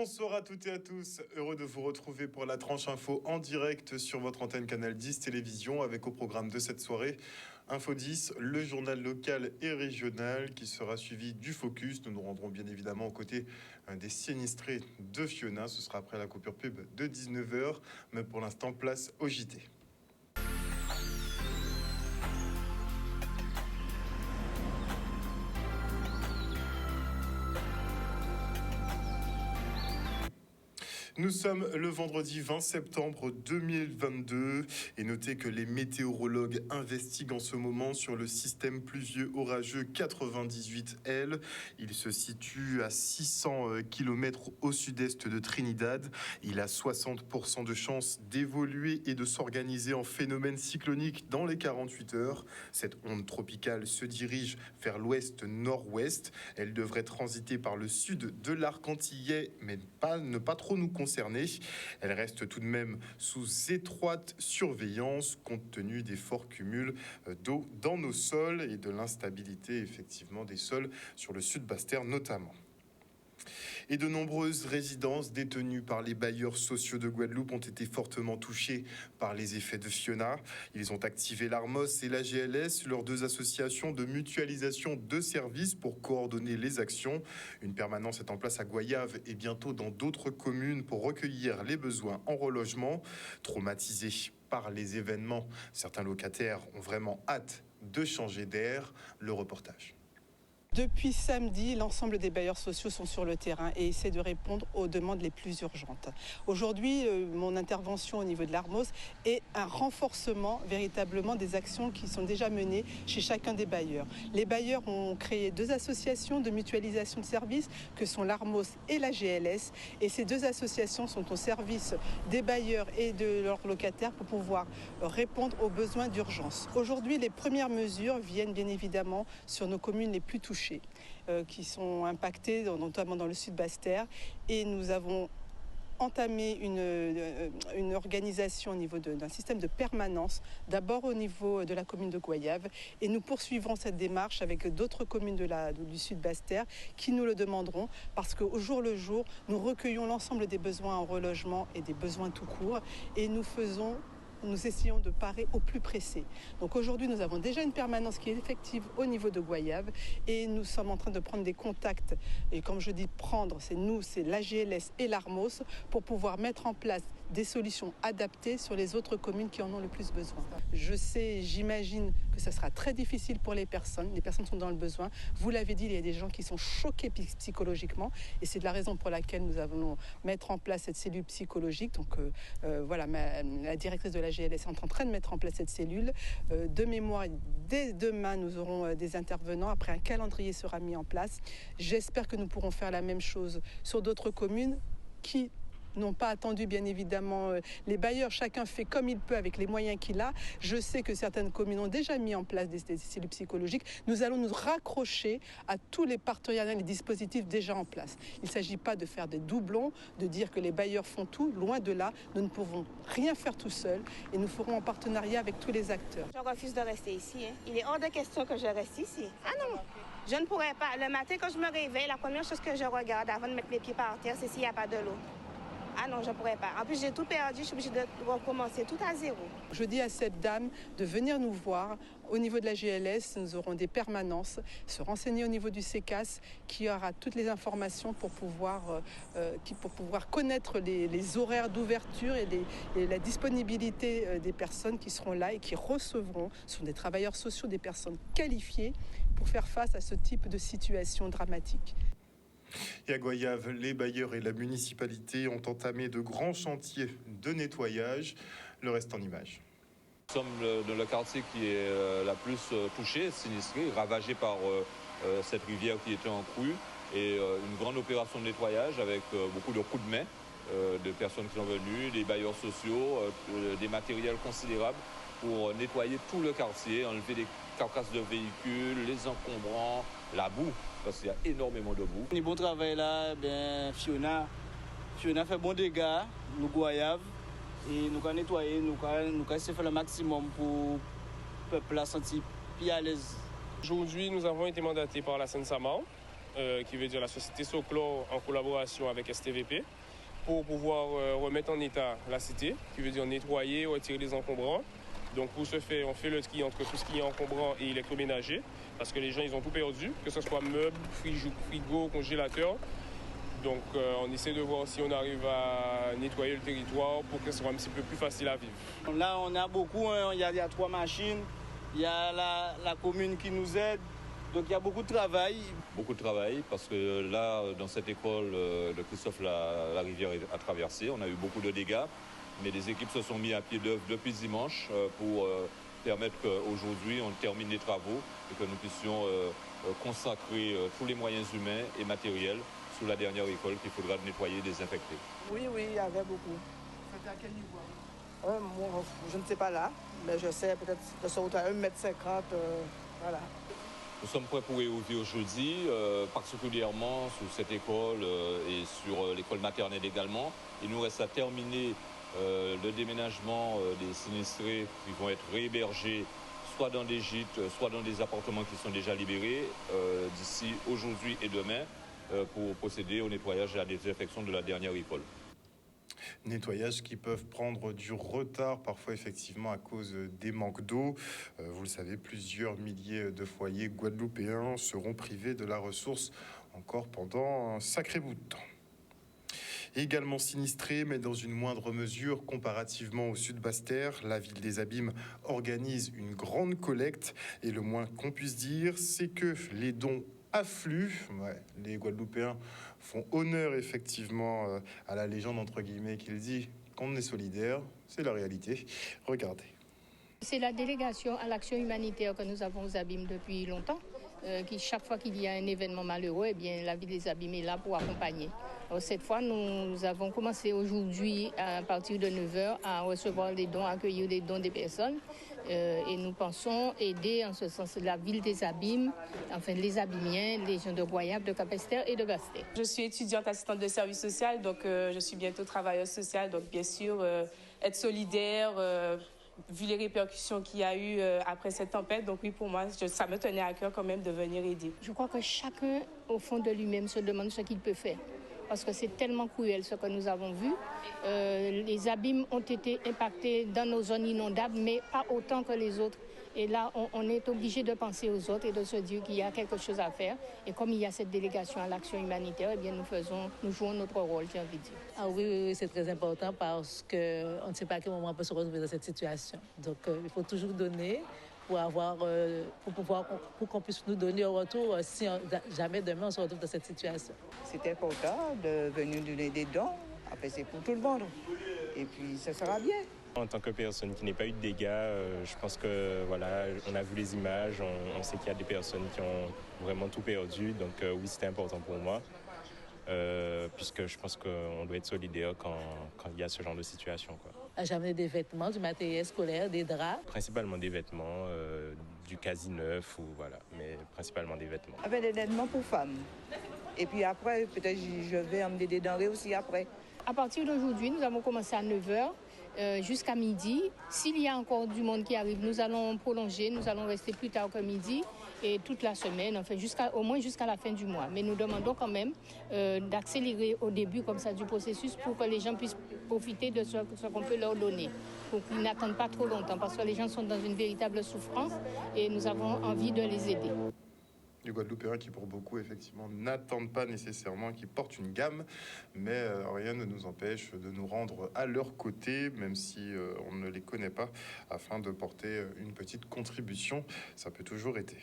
Bonsoir à toutes et à tous, heureux de vous retrouver pour la tranche info en direct sur votre antenne Canal 10 Télévision avec au programme de cette soirée Info 10, le journal local et régional qui sera suivi du Focus. Nous nous rendrons bien évidemment aux côtés des sinistrés de Fiona, ce sera après la coupure pub de 19h, mais pour l'instant place au JT. Nous sommes le vendredi 20 septembre 2022 et notez que les météorologues investiguent en ce moment sur le système pluvieux orageux 98L. Il se situe à 600 km au sud-est de Trinidad. Il a 60% de chances d'évoluer et de s'organiser en phénomène cyclonique dans les 48 heures. Cette onde tropicale se dirige vers l'ouest-nord-ouest. Elle devrait transiter par le sud de l'arc antillais, mais ne pas trop nous concerner. Elle reste tout de même sous étroite surveillance compte tenu des forts cumuls d'eau dans nos sols et de l'instabilité effectivement des sols sur le sud Basse-Terre notamment. Et de nombreuses résidences détenues par les bailleurs sociaux de Guadeloupe ont été fortement touchées par les effets de Fiona. Ils ont activé l'ARMOS et la GLS, leurs deux associations de mutualisation de services pour coordonner les actions. Une permanence est en place à Goyave et bientôt dans d'autres communes pour recueillir les besoins en relogement. Traumatisés par les événements, certains locataires ont vraiment hâte de changer d'air. Le reportage. Depuis samedi, l'ensemble des bailleurs sociaux sont sur le terrain et essaient de répondre aux demandes les plus urgentes. Aujourd'hui, mon intervention au niveau de l'ARMOS est un renforcement véritablement des actions qui sont déjà menées chez chacun des bailleurs. Les bailleurs ont créé deux associations de mutualisation de services que sont l'ARMOS et la GLS. Et ces deux associations sont au service des bailleurs et de leurs locataires pour pouvoir répondre aux besoins d'urgence. Aujourd'hui, les premières mesures viennent bien évidemment sur nos communes les plus touchées, qui sont impactés, notamment dans le sud Basse-Terre. Et nous avons entamé une organisation au niveau d'un système de permanence, d'abord au niveau de la commune de Goyave. Et nous poursuivrons cette démarche avec d'autres communes du sud Basse-Terre qui nous le demanderont, parce qu'au jour le jour, nous recueillons l'ensemble des besoins en relogement et des besoins tout court. Et nous essayons de parer au plus pressé. Donc aujourd'hui, nous avons déjà une permanence qui est effective au niveau de Goyave et nous sommes en train de prendre des contacts. Et comme je dis prendre, c'est la GLS et l'ARMOS pour pouvoir mettre en place des solutions adaptées sur les autres communes qui en ont le plus besoin. Je sais, j'imagine que ça sera très difficile pour les personnes. Les personnes sont dans le besoin. Vous l'avez dit, il y a des gens qui sont choqués psychologiquement et c'est de la raison pour laquelle nous allons mettre en place cette cellule psychologique. Donc voilà, la directrice de la GLS est en train de mettre en place cette cellule. De mémoire, dès demain, nous aurons des intervenants. Après, un calendrier sera mis en place. J'espère que nous pourrons faire la même chose sur d'autres communes qui n'ont pas attendu bien évidemment les bailleurs. Chacun fait comme il peut avec les moyens qu'il a. Je sais que certaines communes ont déjà mis en place des cellules psychologiques. Nous allons nous raccrocher à tous les partenariats, les dispositifs déjà en place. Il ne s'agit pas de faire des doublons, de dire que les bailleurs font tout. Loin de là, nous ne pouvons rien faire tout seuls et nous ferons en partenariat avec tous les acteurs. Je refuse de rester ici. Il est hors de question que je reste ici. Ah non, je ne pourrais pas. Le matin, quand je me réveille, la première chose que je regarde avant de mettre mes pieds par terre, c'est s'il n'y a pas de l'eau. Ah non, je ne pourrais pas. En plus, j'ai tout perdu, je suis obligée de recommencer tout à zéro. Je dis à cette dame de venir nous voir. Au niveau de la GLS, nous aurons des permanences, se renseigner au niveau du CECAS, qui aura toutes les informations pour pouvoir connaître les horaires d'ouverture et la disponibilité des personnes qui seront là et qui recevront. Ce sont des travailleurs sociaux, des personnes qualifiées pour faire face à ce type de situation dramatique. Et à Goyave, les bailleurs et la municipalité ont entamé de grands chantiers de nettoyage. Le reste en images. Nous sommes dans le quartier qui est la plus touché, sinistré, ravagé par cette rivière qui était en crue. Et une grande opération de nettoyage avec beaucoup de coups de main de personnes qui sont venues, des bailleurs sociaux, des matériels considérables pour nettoyer tout le quartier, enlever des carcasses de véhicules, les encombrants, la boue, parce qu'il y a énormément de boue. Un bon travail là, Fiona fait bon dégâts, nous Goyave, et nous avons nettoyé, nous avons essayé de faire le maximum pour le peuple la sentir plus à l'aise. Aujourd'hui, nous avons été mandatés par la Seine-Saman qui veut dire la société Soclor en collaboration avec STVP, pour pouvoir remettre en état la cité, qui veut dire nettoyer, retirer les encombrants. Donc pour ce faire, on fait le tri entre tout ce qui est encombrant et électroménager, parce que les gens ils ont tout perdu, que ce soit meubles, frigo, congélateur. Donc on essaie de voir si on arrive à nettoyer le territoire pour que ce soit un petit peu plus facile à vivre. Là on a beaucoup, hein. Il y a 3 machines, il y a la commune qui nous aide, donc il y a beaucoup de travail. Beaucoup de travail parce que là, dans cette école de Christophe, la rivière a traversé, on a eu beaucoup de dégâts. Mais les équipes se sont mis à pied d'œuvre depuis dimanche pour permettre qu'aujourd'hui on termine les travaux et que nous puissions consacrer tous les moyens humains et matériels sous la dernière école qu'il faudra nettoyer et désinfecter. Oui, il y avait beaucoup. C'était à quel niveau? Moi, je ne sais pas là, mais je sais peut-être de ce à 1,50 m, voilà. Nous sommes prêts pour réouvrir jeudi, particulièrement sur cette école et sur l'école maternelle également. Il nous reste à terminer le déménagement des sinistrés qui vont être réhébergés soit dans des gîtes, soit dans des appartements qui sont déjà libérés d'ici aujourd'hui et demain pour procéder au nettoyage et à la désinfection de la dernière école. Nettoyages qui peuvent prendre du retard, parfois effectivement à cause des manques d'eau. Vous le savez, plusieurs milliers de foyers guadeloupéens seront privés de la ressource encore pendant un sacré bout de temps. Également sinistré, mais dans une moindre mesure comparativement au sud Basse-Terre, la ville des Abîmes organise une grande collecte et le moins qu'on puisse dire, c'est que les dons affluent. Ouais, les Guadeloupéens font honneur effectivement à la légende entre guillemets qu'il dit qu'on est solidaire, c'est la réalité. Regardez. C'est la délégation à l'action humanitaire que nous avons aux Abîmes depuis longtemps. Qui chaque fois qu'il y a un événement malheureux, eh bien, la ville des Abîmes est là pour accompagner. Alors, cette fois, nous avons commencé aujourd'hui à partir de 9h à recevoir des dons, à accueillir des dons des personnes. Et nous pensons aider en ce sens la ville des Abîmes, enfin les Abîmiens, les gens de Goyave, de Capesterre et de Basse-Terre. Je suis étudiante assistante de service social, donc je suis bientôt travailleuse sociale. Donc bien sûr, être solidaire, vu les répercussions qu'il y a eu après cette tempête. Donc oui, pour moi, ça me tenait à cœur quand même de venir aider. Je crois que chacun, au fond de lui-même, se demande ce qu'il peut faire. Parce que c'est tellement cruel ce que nous avons vu. Les abîmes ont été impactés dans nos zones inondables, mais pas autant que les autres. Et là, on est obligé de penser aux autres et de se dire qu'il y a quelque chose à faire. Et comme il y a cette délégation à l'action humanitaire, eh bien nous jouons notre rôle, j'ai envie de dire. Ah oui, c'est très important parce qu'on ne sait pas à quel moment on peut se retrouver dans cette situation. Donc il faut toujours donner pour qu'on puisse nous donner un retour si jamais demain on se retrouve dans cette situation. C'est important de venir donner des dons. Après, c'est pour tout le monde. Et puis, ça sera bien. En tant que personne qui n'a pas eu de dégâts, je pense que voilà, on a vu les images, on sait qu'il y a des personnes qui ont vraiment tout perdu. Donc oui, c'était important pour moi. Puisque je pense qu'on doit être solidaire quand il y a ce genre de situation, quoi. J'ai amené des vêtements, du matériel scolaire, des draps. Principalement des vêtements, du quasi neuf, ou voilà, mais principalement des vêtements. Avec des vêtements pour femmes. Et puis après, peut-être je vais amener des denrées aussi après. À partir d'aujourd'hui, nous avons commencé à 9h. Jusqu'à midi. S'il y a encore du monde qui arrive, nous allons prolonger, nous allons rester plus tard que midi et toute la semaine, enfin au moins jusqu'à la fin du mois. Mais nous demandons quand même d'accélérer au début comme ça du processus pour que les gens puissent profiter de ce qu'on peut leur donner, pour qu'ils n'attendent pas trop longtemps parce que les gens sont dans une véritable souffrance et nous avons envie de les aider. Les Guadeloupéens qui, pour beaucoup, effectivement, n'attendent pas nécessairement, qui portent une gamme, mais rien ne nous empêche de nous rendre à leur côté, même si on ne les connaît pas, afin de porter une petite contribution. Ça peut toujours aider.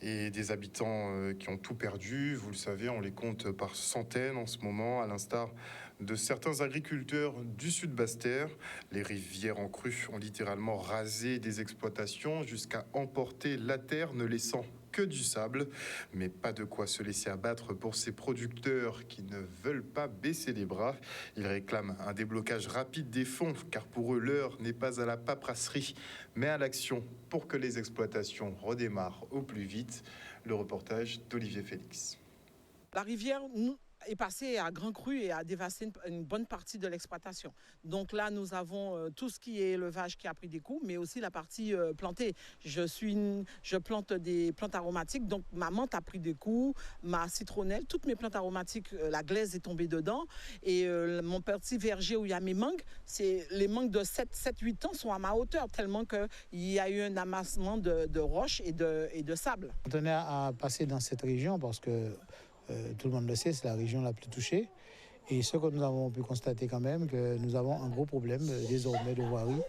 Et des habitants qui ont tout perdu, vous le savez, on les compte par centaines en ce moment, à l'instar de certains agriculteurs du sud Basse-Terre. Les rivières en crue ont littéralement rasé des exploitations jusqu'à emporter la terre, ne laissant que du sable. Mais pas de quoi se laisser abattre pour ces producteurs qui ne veulent pas baisser les bras. Ils réclament un déblocage rapide des fonds, car pour eux, l'heure n'est pas à la paperasserie, mais à l'action pour que les exploitations redémarrent au plus vite. Le reportage d'Olivier Félix. La rivière, est passé à grand cru et a dévasté une bonne partie de l'exploitation. Donc là, nous avons tout ce qui est élevage qui a pris des coups, mais aussi la partie plantée. Je plante des plantes aromatiques, donc ma menthe a pris des coups, ma citronnelle, toutes mes plantes aromatiques, la glaise est tombée dedans. Et mon petit verger où il y a mes mangues, les mangues de 7-8 ans sont à ma hauteur, tellement qu'il y a eu un amassement de roches et de sable. On tenait à passer dans cette région parce que tout le monde le sait, c'est la région la plus touchée. Et ce que nous avons pu constater quand même, que nous avons un gros problème désormais de voirie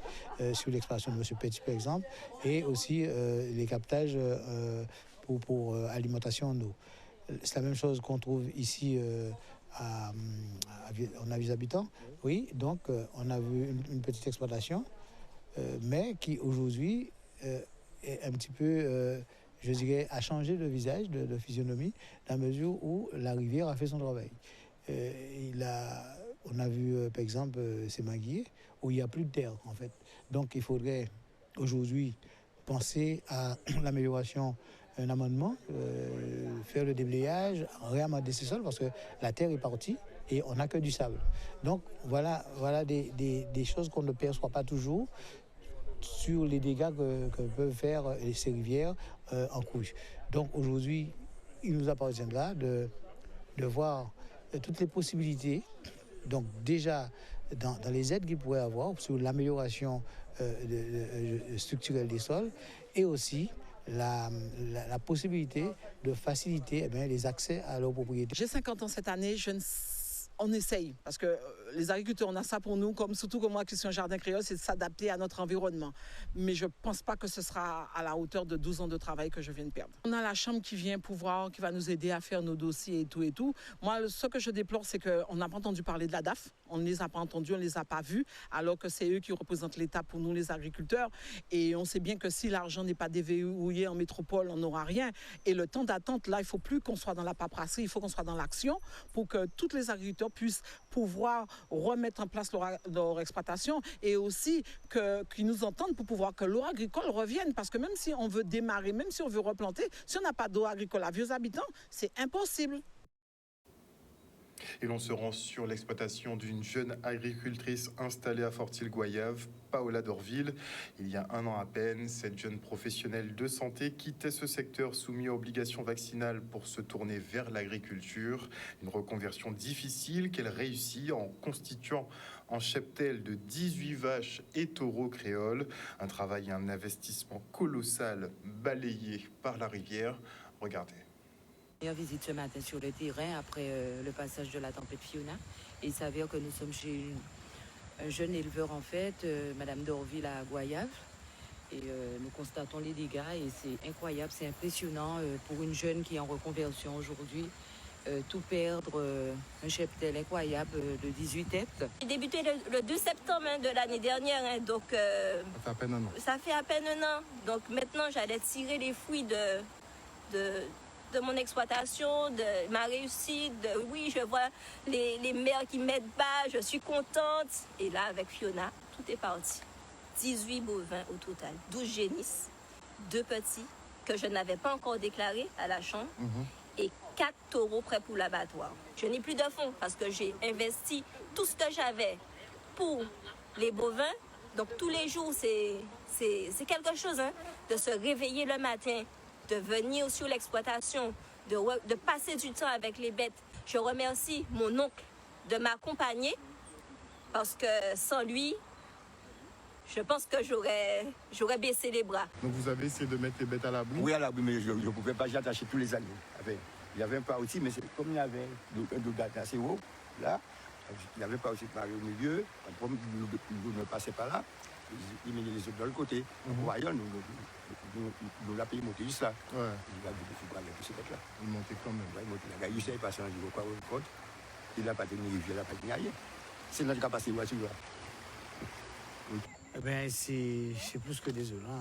sur l'exploitation de M. Petit par exemple, et aussi les captages pour alimentation en eau. C'est la même chose qu'on trouve ici en avis habitants. Oui, donc on a vu une petite exploitation, mais qui aujourd'hui est un petit peu... je dirais, a changé de visage, de physionomie, dans la mesure où la rivière a fait son travail. On a vu, par exemple, ces manguiers, où il n'y a plus de terre, en fait. Donc, il faudrait aujourd'hui penser à l'amélioration, un amendement, faire le déblayage, réamender ces sols, parce que la terre est partie et on n'a que du sable. Donc, voilà des choses qu'on ne perçoit pas toujours sur les dégâts que peuvent faire ces rivières en couche. Donc aujourd'hui, il nous appartiendra de voir toutes les possibilités, donc déjà dans les aides qu'il pourrait avoir sur l'amélioration structurelle des sols et aussi la possibilité de faciliter les accès à leur propriété. J'ai 50 ans cette année, on essaye, parce que les agriculteurs, on a ça pour nous, surtout comme moi qui suis un jardin créole, c'est de s'adapter à notre environnement. Mais je ne pense pas que ce sera à la hauteur de 12 ans de travail que je viens de perdre. On a la chambre qui va nous aider à faire nos dossiers et tout. Moi, ce que je déplore, c'est qu'on n'a pas entendu parler de la DAF. On ne les a pas entendus, on ne les a pas vus, alors que c'est eux qui représentent l'État pour nous, les agriculteurs. Et on sait bien que si l'argent n'est pas déverrouillé en métropole, on n'aura rien. Et le temps d'attente, là, il ne faut plus qu'on soit dans la paperasserie, il faut qu'on soit dans l'action pour que tous les agriculteurs puissent pouvoir remettre en place leur exploitation et aussi qu'ils nous entendent pour pouvoir que l'eau agricole revienne. Parce que même si on veut démarrer, même si on veut replanter, si on n'a pas d'eau agricole à vieux habitants, c'est impossible. Et l'on se rend sur l'exploitation d'une jeune agricultrice installée à Fortil-Goyave, Paola Dorville. Il y a un an à peine, cette jeune professionnelle de santé quittait ce secteur soumis à obligation vaccinale pour se tourner vers l'agriculture. Une reconversion difficile qu'elle réussit en constituant en cheptel de 18 vaches et taureaux créoles. Un travail et un investissement colossal balayé par la rivière. Regardez. Visite ce matin sur le terrain après le passage de la tempête Fiona. Et il s'avère que nous sommes chez un jeune éleveur en fait, Madame Dorville à Goyave. Et nous constatons les dégâts et c'est incroyable, c'est impressionnant pour une jeune qui est en reconversion aujourd'hui. Tout perdre, un cheptel incroyable de 18 têtes. J'ai débuté le 2 septembre de l'année dernière, donc ça fait à peine un an. Ça fait à peine un an. Donc maintenant j'allais tirer les fruits de mon exploitation, de ma réussite. Oui, je vois les mères qui m'aident pas, je suis contente. Et là, avec Fiona, tout est parti. 18 bovins au total, 12 génisses, 2 petits que je n'avais pas encore déclarés à la chambre et 4 taureaux prêts pour l'abattoir. Je n'ai plus de fonds parce que j'ai investi tout ce que j'avais pour les bovins. Donc tous les jours, c'est quelque chose de se réveiller le matin, de venir sur l'exploitation, de passer du temps avec les bêtes. Je remercie mon oncle de m'accompagner parce que sans lui, je pense que j'aurais baissé les bras. Donc vous avez essayé de mettre les bêtes à l'abri? Oui, à l'abri, mais je ne pouvais pas, j'attachais tous les animaux. Il y avait un pas aussi, mais comme il y avait un dogat assez haut, là, il n'y avait pas aussi de marée au milieu, l'eau ne passait pas là, il mettait les autres de l'autre côté. Nous voyons, nous l'avons payé monter juste là. Ouais. Il a vu ces bêtes-là. Il montait quand même. Ouais, il montait. Il savait passer un jour, quoi, au côte. Il n'a pas tenu rivière, il n'a pas tenu ailleurs. C'est notre capacité de voiture, là. Eh bien, c'est plus que désolant.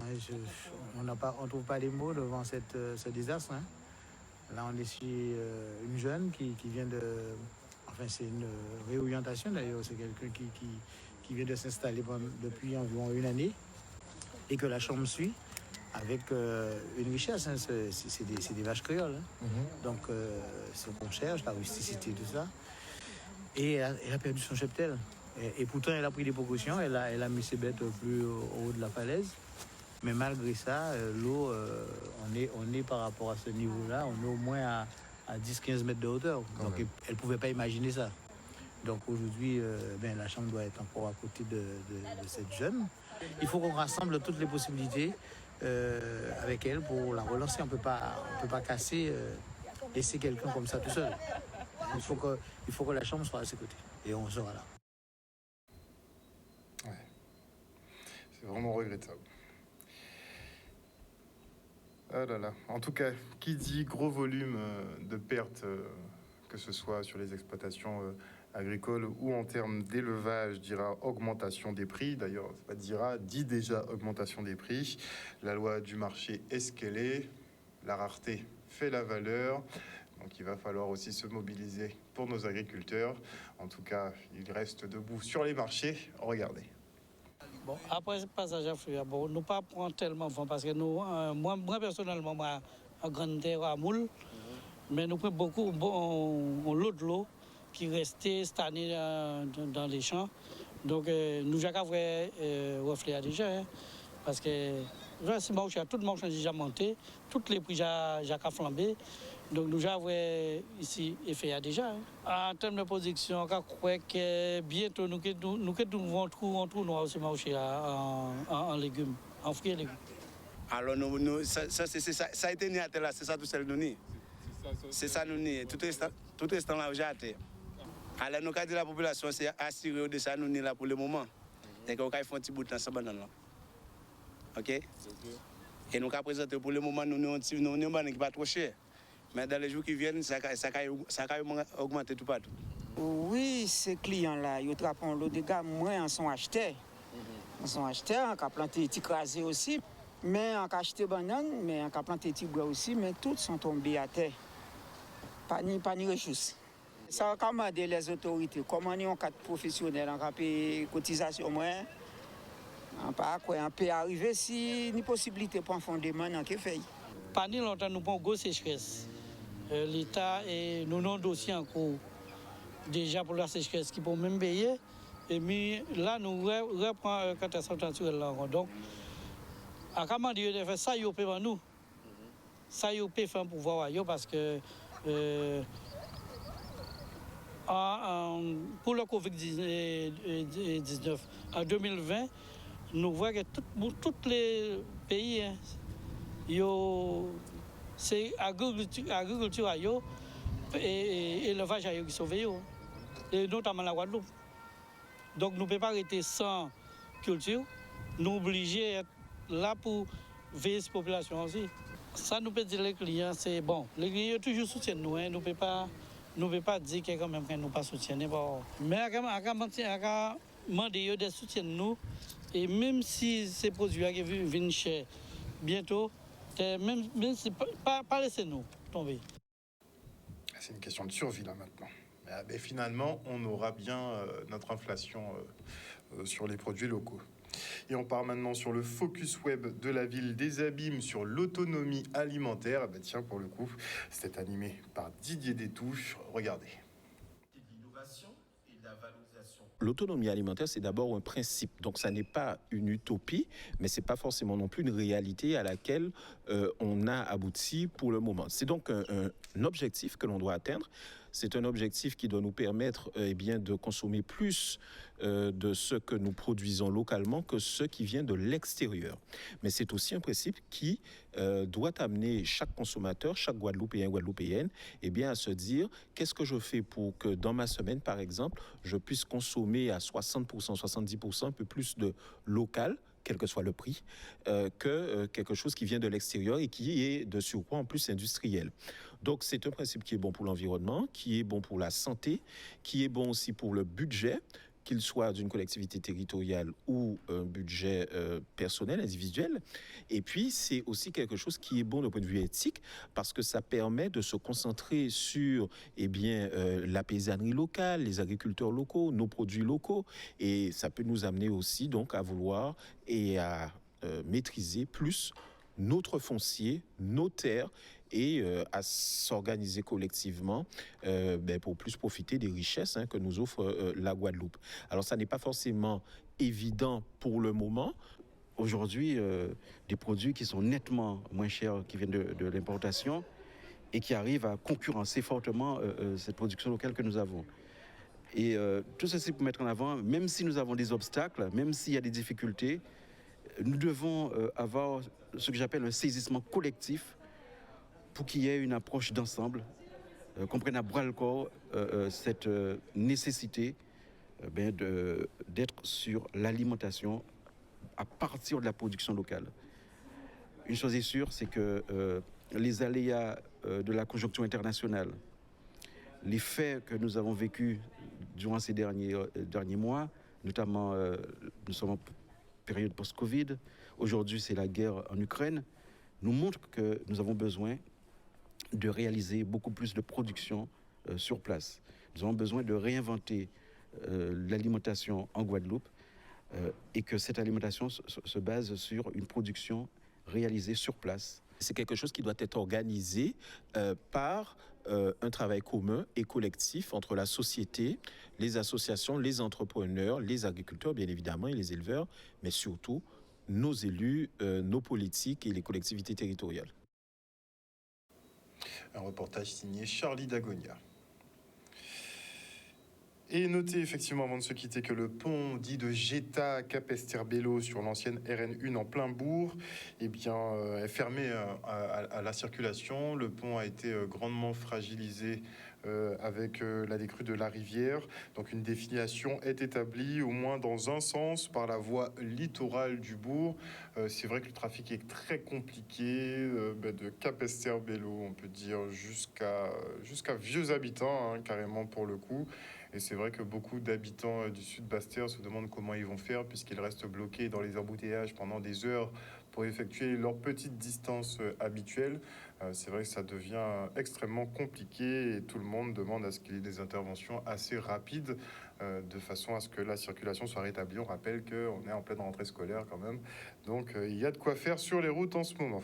On ne trouve pas les mots devant ce désastre. Là, on est sur une jeune qui vient de... Enfin, c'est une réorientation d'ailleurs. C'est quelqu'un qui vient de s'installer depuis environ une année et que la chambre suit. avec une richesse. Hein, c'est des vaches créoles. Hein. Donc, c'est ce qu'on cherche, la rusticité, tout ça. Et elle a perdu son cheptel. Et pourtant, elle a pris des précautions. Elle a mis ses bêtes plus au haut de la falaise. Mais malgré ça, l'eau, on est par rapport à ce niveau-là, on est au moins à 10-15 mètres de hauteur. Donc, elle ne pouvait pas imaginer ça. Donc aujourd'hui, la chambre doit être encore à côté de cette jeune. Il faut qu'on rassemble toutes les possibilités avec elle pour la relancer. On ne peut pas casser, laisser quelqu'un comme ça tout seul. Il faut que la chambre soit à ses côtés. Et on sera là. Ouais. C'est vraiment regrettable. Ah là là. En tout cas, qui dit gros volume de pertes, que ce soit sur les exploitations agricoles ou en termes d'élevage, dira augmentation des prix. D'ailleurs, c'est pas dira, dit déjà augmentation des prix. La loi du marché est ce qu'elle est. La rareté fait la valeur. Donc il va falloir aussi se mobiliser pour nos agriculteurs. En tout cas, ils restent debout sur les marchés. Regardez. Bon, après ce passage à fruits, bon, nous ne pas prendre tellement vent parce que nous, moi personnellement, moi, en grande terre à moule, mais nous prenons beaucoup l'eau de l'eau qui restait cette année dans les champs. Donc nous avons reflet déjà, hein, parce que tout le monde a déjà monté, tous les prix ont flambé. Donc nous avons ici effet déjà. Hein. En termes de production, je crois que bientôt nous vont trouver aussi marché en légumes, en fruits et légumes. Alors ça a été né à terre là, c'est ça tout seul nous ni. C'est ça nous ni. Tout restant là j'ai à terre. Alors nous avons dit la population c'est assuré de ça nous ni là pour le moment. Donc on va faire un petit bout de temps sans banane là. OK? Et nous avons présenté pour le moment nous qui pas trop cher. Mais dans les jours qui viennent, ça va augmenter tout partout. Oui, ces clients-là, ils trappent le dégât, moins en sont achetés. Ils sont achetés, on a planté des crasés aussi. Mais on a acheté banane, mais on a planté des bois aussi, mais tous sont tombés à terre. Pas ni ressources. Ça a commandé les autorités. Comment on a quatre professionnels, on a payé cotisation moins. On peut arriver si une possibilité pour un fondement, on a fait. Pas ni longtemps, nous avons une grosse sécheresse. L'État et nous avons un dossier en cours déjà pour la sécheresse qui peut même payer. Et puis là, nous reprenons la catastrophe naturelle. Donc, à comment dire de faire ça, il peut nous. Ça, il peut faire pour voir parce que pour le Covid-19, en 2020, nous voyons que tous les pays, hein, c'est agriculture et élevage qui sauvé, et notamment la Guadeloupe. Donc nous ne pouvons pas rester sans culture, nous obligés d'être là pour veiller sur la population aussi. Ça nous peut dire les clients, c'est bon. Les clients toujours soutiennent nous, hein. Nous ne pouvons pas dire que quand même nous pas soutiennent. Mais à demander de soutiennent nous, et même si ces produits viennent chers bientôt, même si pas laisser nous tomber. C'est une question de survie là maintenant. Mais finalement, on aura bien notre inflation sur les produits locaux. Et on part maintenant sur le focus web de la ville des Abîmes sur l'autonomie alimentaire. Tiens, pour le coup, c'est animé par Didier Détouche. Regardez. L'autonomie alimentaire, c'est d'abord un principe. Donc, ça n'est pas une utopie, mais ce n'est pas forcément non plus une réalité à laquelle on a abouti pour le moment. C'est donc un objectif que l'on doit atteindre. C'est un objectif qui doit nous permettre de consommer plus de ce que nous produisons localement que ce qui vient de l'extérieur. Mais c'est aussi un principe qui doit amener chaque consommateur, chaque Guadeloupéen, Guadeloupéenne, à se dire qu'est-ce que je fais pour que dans ma semaine, par exemple, je puisse consommer à 60%, 70% un peu plus de local, quel que soit le prix, que quelque chose qui vient de l'extérieur et qui est de surcroît en plus industriel. Donc c'est un principe qui est bon pour l'environnement, qui est bon pour la santé, qui est bon aussi pour le budget, qu'il soit d'une collectivité territoriale ou un budget personnel, individuel. Et puis, c'est aussi quelque chose qui est bon d'un point de vue éthique parce que ça permet de se concentrer sur la paysannerie locale, les agriculteurs locaux, nos produits locaux. Et ça peut nous amener aussi donc à vouloir et à maîtriser plus notre foncier, nos terres, et à s'organiser collectivement pour plus profiter des richesses que nous offre la Guadeloupe. Alors ça n'est pas forcément évident pour le moment. Aujourd'hui, des produits qui sont nettement moins chers qui viennent de l'importation et qui arrivent à concurrencer fortement cette production locale que nous avons. Et tout ceci pour mettre en avant, même si nous avons des obstacles, même s'il y a des difficultés, nous devons avoir ce que j'appelle un saisissement collectif pour qu'il y ait une approche d'ensemble, qu'on prenne à bras le corps cette nécessité d'être sur l'alimentation à partir de la production locale. Une chose est sûre, c'est que les aléas de la conjoncture internationale, les faits que nous avons vécus durant ces derniers mois, notamment nous sommes en période post-Covid, aujourd'hui c'est la guerre en Ukraine, nous montrent que nous avons besoin de réaliser beaucoup plus de production sur place. Nous avons besoin de réinventer l'alimentation en Guadeloupe et que cette alimentation se base sur une production réalisée sur place. C'est quelque chose qui doit être organisé par un travail commun et collectif entre la société, les associations, les entrepreneurs, les agriculteurs bien évidemment et les éleveurs, mais surtout nos élus, nos politiques et les collectivités territoriales. Un reportage signé Charlie Dagonia. Et notez effectivement avant de se quitter que le pont dit de Geta Capesterre-Belo sur l'ancienne RN1 en plein bourg est fermé à la circulation. Le pont a été grandement fragilisé avec la décrue de la rivière. Donc une définition est établie au moins dans un sens par la voie littorale du bourg. C'est vrai que le trafic est très compliqué de Capesterre-Belo, on peut dire, jusqu'à Vieux Habitants, carrément pour le coup. Et c'est vrai que beaucoup d'habitants du sud Basse-Terre se demandent comment ils vont faire puisqu'ils restent bloqués dans les embouteillages pendant des heures pour effectuer leur petite distance habituelle. C'est vrai que ça devient extrêmement compliqué et tout le monde demande à ce qu'il y ait des interventions assez rapides de façon à ce que la circulation soit rétablie. On rappelle qu'on est en pleine rentrée scolaire quand même. Donc il y a de quoi faire sur les routes en ce moment.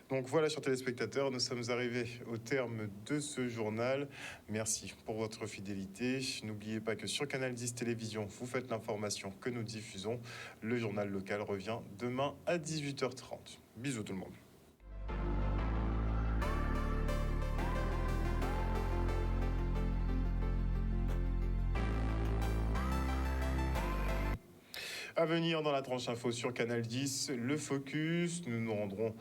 Donc voilà, chers téléspectateurs, nous sommes arrivés au terme de ce journal. Merci pour votre fidélité. N'oubliez pas que sur Canal 10 Télévision, vous faites l'information que nous diffusons. Le journal local revient demain à 18h30. Bisous tout le monde. À venir dans la tranche info sur Canal 10, le focus. Nous nous rendrons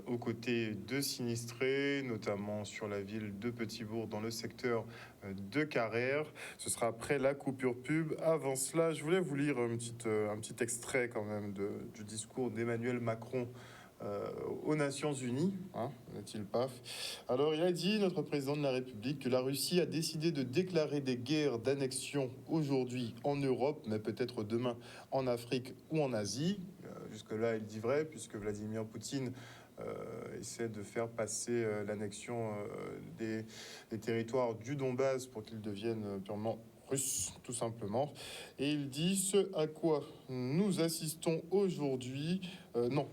aux côtés de sinistrés, notamment sur la ville de Petit-Bourg dans le secteur de Carrère. Ce sera après la coupure pub. Avant cela, je voulais vous lire un petit extrait quand même du discours d'Emmanuel Macron aux Nations Unies, n'est-il pas? Alors il a dit, notre président de la République, que la Russie a décidé de déclarer des guerres d'annexion aujourd'hui en Europe, mais peut-être demain en Afrique ou en Asie. Jusque-là, il dit vrai, puisque Vladimir Poutine essaie de faire passer l'annexion des territoires du Donbass pour qu'ils deviennent purement russe, tout simplement. Et il dit ce à quoi nous assistons aujourd'hui.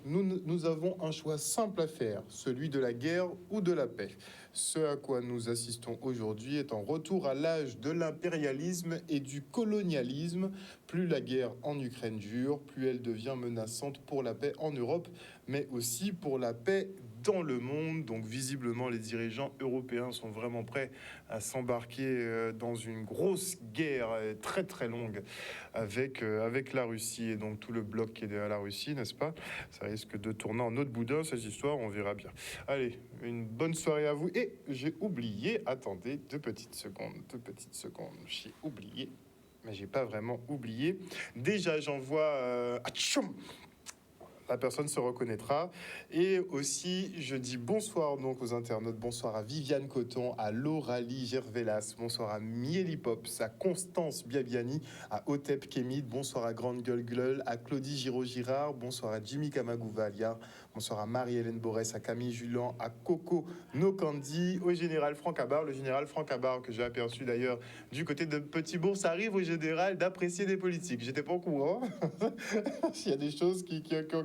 Nous avons un choix simple à faire, celui de la guerre ou de la paix. Ce à quoi nous assistons aujourd'hui est un retour à l'âge de l'impérialisme et du colonialisme. Plus la guerre en Ukraine dure, plus elle devient menaçante pour la paix en Europe, mais aussi pour la paix dans le monde. Donc visiblement, les dirigeants européens sont vraiment prêts à s'embarquer dans une grosse guerre très très longue avec la Russie et donc tout le bloc qui est derrière la Russie, n'est-ce pas? Ça risque de tourner en autre boudin, cette histoire, on verra bien. Allez, une bonne soirée à vous. Et j'ai oublié, attendez, deux petites secondes, j'ai oublié, mais j'ai pas vraiment oublié. Déjà, j'envoie... la personne se reconnaîtra. Et aussi, je dis bonsoir donc aux internautes. Bonsoir à Viviane Coton, à Lauralie Gervelas. Bonsoir à Mieli Pops, à Constance Biabiani, à Otep Kemid. Bonsoir à Grande Gueule Gleul, à Claudie Giraud-Girard. Bonsoir à Jimmy Kamagouvalia. Bonsoir à Marie-Hélène Borès, à Camille Julan, à Coco Nokandi, au général Franck Abar. Le général Franck Abar, que j'ai aperçu d'ailleurs du côté de Petit-Bourg, ça arrive au général d'apprécier des politiques. J'étais pas au courant. Il y a des choses qui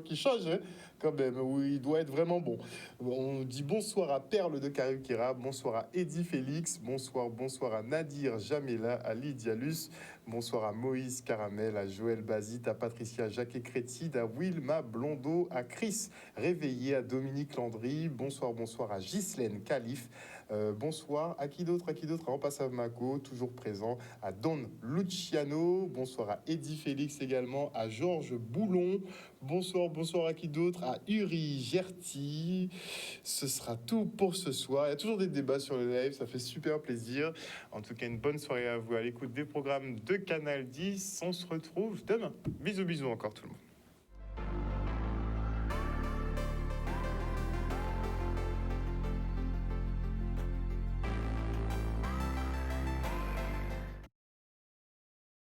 qui change, hein, quand même, où il doit être vraiment bon. On dit bonsoir à Perle de Karukira, bonsoir à Eddie Félix, bonsoir à Nadir Jamela, à Lydia Luce, bonsoir à Moïse Caramel, à Joël Bazit, à Patricia Jacques Crétide, à Wilma Blondeau, à Chris Réveillé, à Dominique Landry, bonsoir à Ghislaine Calife, bonsoir à qui d'autre, à Ampass Mako, toujours présent, à Don Luciano, bonsoir à Eddie Félix également, à Georges Boulon, bonsoir à qui d'autre, à Uri Gerti. Ce sera tout pour ce soir. Il y a toujours des débats sur le live, ça fait super plaisir. En tout cas, une bonne soirée à vous à l'écoute des programmes de Canal 10. On se retrouve demain. Bisous encore tout le monde.